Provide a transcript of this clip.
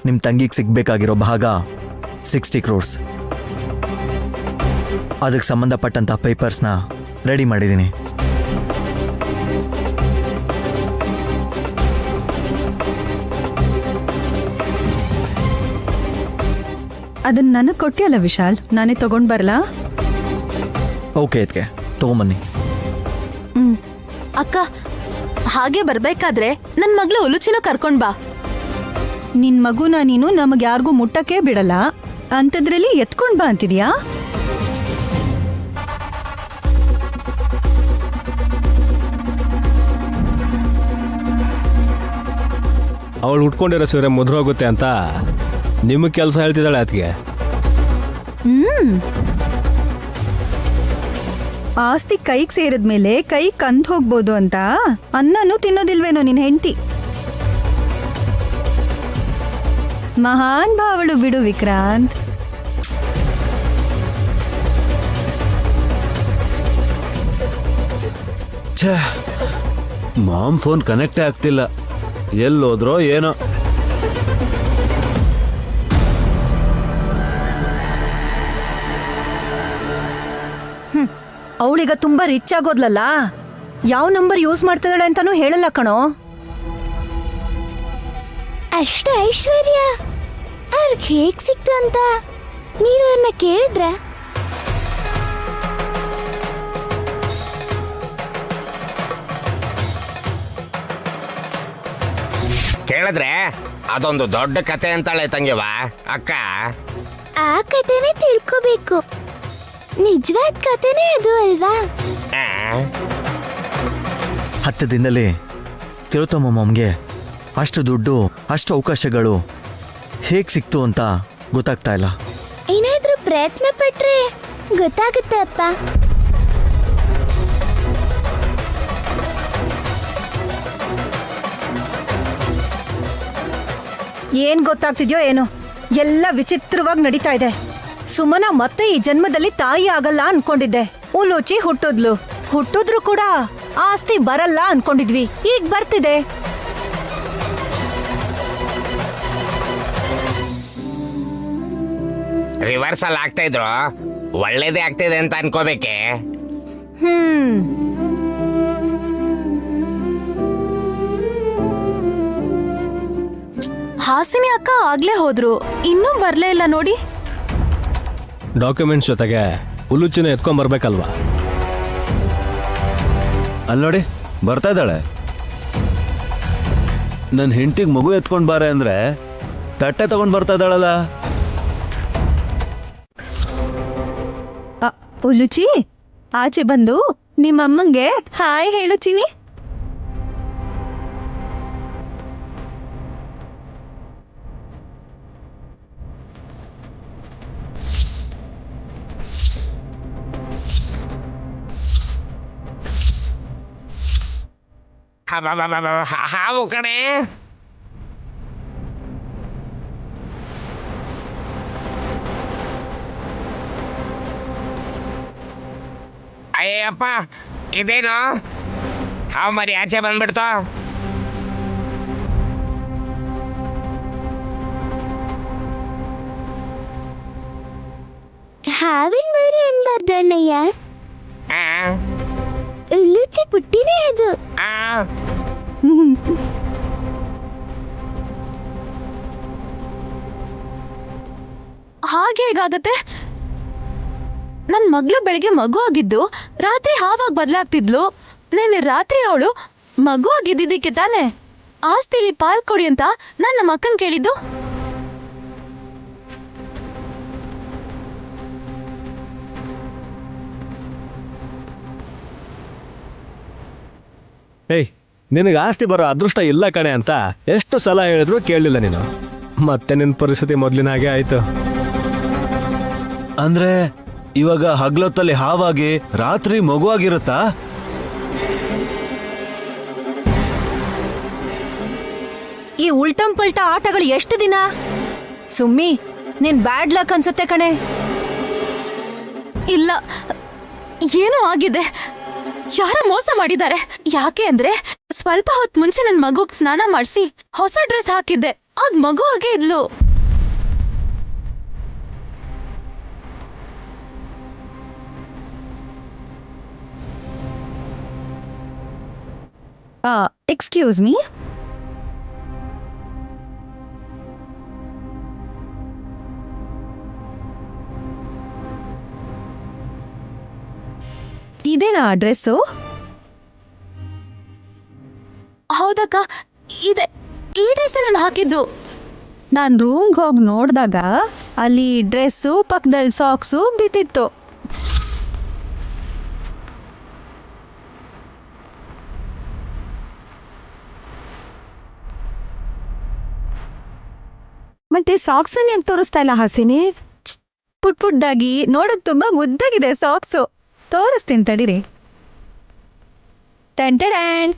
ನಿಮ್ಮ ತಂಗಿಗೆ ಸಿಗ್ಬೇಕಾಗಿರೋ ಭಾಗ 60 crores. ಅದಕ್ಕೆ ಸಂಬಂಧಪಟ್ಟಂಥ ಪೇಪರ್ಸ್ನ ರೆಡಿ ಮಾಡಿದ್ದೀನಿ. ಅದನ್ನ ನನಗೆ ಕೊಟ್ಟಿಯಲ್ಲ ವಿಶಾಲ್, ನಾನೇ ತಗೊಂಡ್ ಬರಲಾ? ಓಕೆ ಅದಕ್ಕೆ ತಗೊಂಬನ್ನಿ. ಅಕ್ಕ, ಹಾಗೆ ಬರ್ಬೇಕಾದ್ರೆ ನನ್ ಮಗಳು ಉಲುಚಿನ ಕರ್ಕೊಂಡ್ ಬಾ. ನಿನ್ ಮಗುನ ನೀನು ನಮಗ್ ಯಾರಿಗೂ ಮುಟ್ಟಕ್ಕೆ ಬಿಡಲ್ಲ ಅಂತದ್ರಲ್ಲಿ ಎತ್ಕೊಂಡ್ ಬಾ ಅಂತಿದ್ಯಾ? ಅವಳು ಉಟ್ಕೊಂಡಿರೋ ಸೀರೆ ಮುದ್ರೋಗುತ್ತೆ ಅಂತ ನಿಮಗೆ ಕೆಲಸ ಹೇಳ್ತಿದ್ದಾಳೆ ಆತಿಗೆ. ಆಸ್ತಿ ಕೈಗೆ ಸೇರಿದ್ಮೇಲೆ ಕೈ ಕಂದ್ ಹೋಗ್ಬೋದು ಅಂತ ಅನ್ನನೂ ತಿನ್ನೋದಿಲ್ವೇನೋ ನಿನ್ ಹೆಂಡತಿ. ಮಹಾನ್ ಭಾವಳು ಬಿಡು ವಿಕ್ರಾಂತ್. ಛೇ, ಮಾಮ್ ಫೋನ್ ಕನೆಕ್ಟೇ ಆಗ್ತಿಲ್ಲ, ಎಲ್ಲೋದ್ರೋ ಏನೋ. ಅವಳೀಗ ತುಂಬಾ ರಿಚ್ ಆಗೋದ್ಲಲ್ಲ, ಯಾವ ನಂಬರ್ ಯೂಸ್ ಮಾಡ್ತಿದ್ದಾಳೆ ಅಂತಾನೂ ಹೇಳಲ್ಲ ಕಣೋ. ಅಷ್ಟ ಐಶ್ವರ್ಯ ಅವ್ರಿಗೆ ಹೇಗ್ ಸಿಕ್ತು ಅಂತ ನೀವನ್ನ ಕೇಳಿದ್ರ? ಕೇಳಿದ್ರೆ ಅದೊಂದು ದೊಡ್ಡ ಕತೆ ಅಂತಾಳೆ ತಂಗಿವ ಅಕ್ಕ. ಆ ಕತೆನೇ ತಿಳ್ಕೋಬೇಕು. ನಿಜವಾದ ಕತೆನೇ ಅದು ಅಲ್ವಾ? 10 ದಿನದಲ್ಲಿ ತಿರುತಮ್ಮ ಮಾಮ್ಗೆ ಅಷ್ಟು ದುಡ್ಡು, ಅಷ್ಟು ಅವಕಾಶಗಳು ಹೇಗೆ ಸಿಕ್ತು ಅಂತ ಗೊತ್ತಾಗ್ತಾ ಇಲ್ಲ. ಏನಾದ್ರೂ ಪ್ರಯತ್ನ ಪಟ್ರೆ ಗೊತ್ತಾಗುತ್ತೆ ಅಪ್ಪ. ಏನ್ ಗೊತ್ತಾಗ್ತಿದ್ಯೋ ಏನೋ, ಎಲ್ಲ ವಿಚಿತ್ರವಾಗಿ ನಡೀತಾ ಇದೆ. ಸುಮನ ಮತ್ತೆ ಈ ಜನ್ಮದಲ್ಲಿ ತಾಯಿ ಆಗಲ್ಲ ಅನ್ಕೊಂಡಿದ್ದೆ. ಉಲುಚಿ ಹುಟ್ಟಿದ್ರು ಕೂಡ ಆಸ್ತಿ ಬರಲ್ಲ ಅನ್ಕೊಂಡಿದ್ವಿ, ಈಗ ಬರ್ತಿದೆ. ರಿವರ್ಸಲ್ ಆಗ್ತಾ ಇದ್ರು ಒಳ್ಳೇದೇ ಆಗ್ತಿದೆ ಅಂತ ಅನ್ಕೋಬೇಕೆ. ಹಾಸಿನಿ ಅಕ್ಕ ಆಗ್ಲೇ ಹೋದ್ರು, ಇನ್ನೂ ಬರ್ಲೇ ಇಲ್ಲ ನೋಡಿ. ಡಾಕ್ಯುಮೆಂಟ್ಸ್ ಜೊತೆಗೆ ಉಲುಚಿನ ಎತ್ಕೊಂಡ್ ಬರ್ಬೇಕಲ್ವಾ? ಅಲ್ಲಿ ನೋಡಿ, ಬರ್ತಾ ಇದ್ದಾಳೆ. ನನ್ನ ಹೆಂಡತಿಗೆ ಮಗು ಎತ್ಕೊಂಡ್ ಬಾರೆ ಅಂದ್ರೆ ತಟ್ಟೆ ತಗೊಂಡ್ ಬರ್ತಾ ಇದ್ದಾಳಲ್ಲ. ಉಲುಚಿ, ಆಚೆ ಬಂದು ನಿಮ್ಮಮ್ಮಂಗೆ ಹಾಯ್ ಹೇಳು ಚಿನಿ. ಹಾವು ಕಣೆ. ಅಯ್ಯಪ್ಪ, ಇದೇನು ಹಾವು ಮರಿ ಆಚೆ ಬಂದ್ಬಿಡ್ತು. ಹಾವಿನ ಮರಿ ಅನ್ಬಾರ್ದಣ್ಣಯ್ಯ, ಉಲ್ಲುಚಿ ಪುಟ್ಟಿನೇ ಅದು. ಹಾಗೆ ಹೇಗಾಗತ್ತೆ? ನನ್ ಮಗಳು ಬೆಳಿಗ್ಗೆ ಮಗು ಆಗಿದ್ದು ರಾತ್ರಿ ಹಾವಾಗಿ ಬದಲಾಗ್ತಿದ್ಲು. ನೆನ್ನೆ ರಾತ್ರಿ ಅವಳು ಮಗು ಆಗಿದ್ದಿದ್ದಕ್ಕೆ ತಾನೆ ಆಸ್ತಿಲಿ ಪಾಲ್ ಕೊಡಿ ಅಂತ ನನ್ನ ಮಕ್ಕನ್ ಕೇಳಿದ್ದು. ಏಯ್, ನಿನಗೆ ಆಸ್ತಿ ಬರೋ ಅದೃಷ್ಟ ಇಲ್ಲ ಕಣೆ ಅಂತ ಎಷ್ಟು ಸಲ ಹೇಳಿದ್ರು ಕೇಳಲಿಲ್ಲ ನೀನು. ಮತ್ತೆ ನಿನ್ನ ಪರಿಸ್ಥಿತಿ ಮೊದಲಿನ ಹಾಗೆ ಆಯ್ತು. ಅಂದ್ರೆ ಇವಾಗ ಹಗ್ಲೊತ್ತಲ್ಲಿ ಹಾವಾಗಿ ರಾತ್ರಿ ಮಗುವಾಗಿರುತ್ತಾ? ಈ ಉಲ್ಟಂ ಪಲ್ಟ ಆಟಗಳು ಎಷ್ಟು ದಿನ? ಸುಮ್ಮಿ, ನಿನ್ ಬ್ಯಾಡ್ ಲಕ್ ಅನ್ಸತ್ತೆ ಕಣೆ. ಇಲ್ಲ, ಏನೋ ಆಗಿದೆ. ಯಾರೋ ಮೋಸ ಮಾಡಿದ್ದಾರೆ. ಯಾಕೆ ಅಂದ್ರೆ ಸ್ವಲ್ಪ ಹೊತ್ತು ಮುಂಚೆ ನನ್ ಮಗುಗ್ ಸ್ನಾನ ಮಾಡಿಸಿ ಹೊಸ ಡ್ರೆಸ್ ಹಾಕಿದ್ದೆ. ಅದ್ ಮಗು ಹಾಗೆ ಇದ್ಲು. ಎಕ್ಸ್ಕ್ಯೂಸ್ ಮೀ, ಇದೇನಾ ಅಡ್ರೆಸ್ಸು? ಹೌದಕ್ಕ, ಇದೆ. ಈ ಡ್ರೆಸ್ ನಾನು ಹಾಕಿದ್ದು. ನಾನು ರೂಮ್ಗೆ ಹೋಗಿ ನೋಡಿದಾಗ ಅಲ್ಲಿ ಡ್ರೆಸ್ಸು ಪಕ್ಕದಲ್ಲಿ ಸಾಕ್ಸು ಬಿದ್ದಿತ್ತು. ಮತ್ತೆ ಸಾಕ್ಸ್ ಯಾಕೆ ತೋರಿಸ್ತಾ ಇಲ್ಲ ಹಸಿನಿ? ಪುಟ್ ಪುಟ್ಟಾಗಿ ನೋಡಕ್ ತುಂಬಾ ಮುದ್ದಾಗಿದೆ ಸಾಕ್ಸು. ತೋರಿಸ್ತೀನಿ ತಡೀರಿ. Ten ten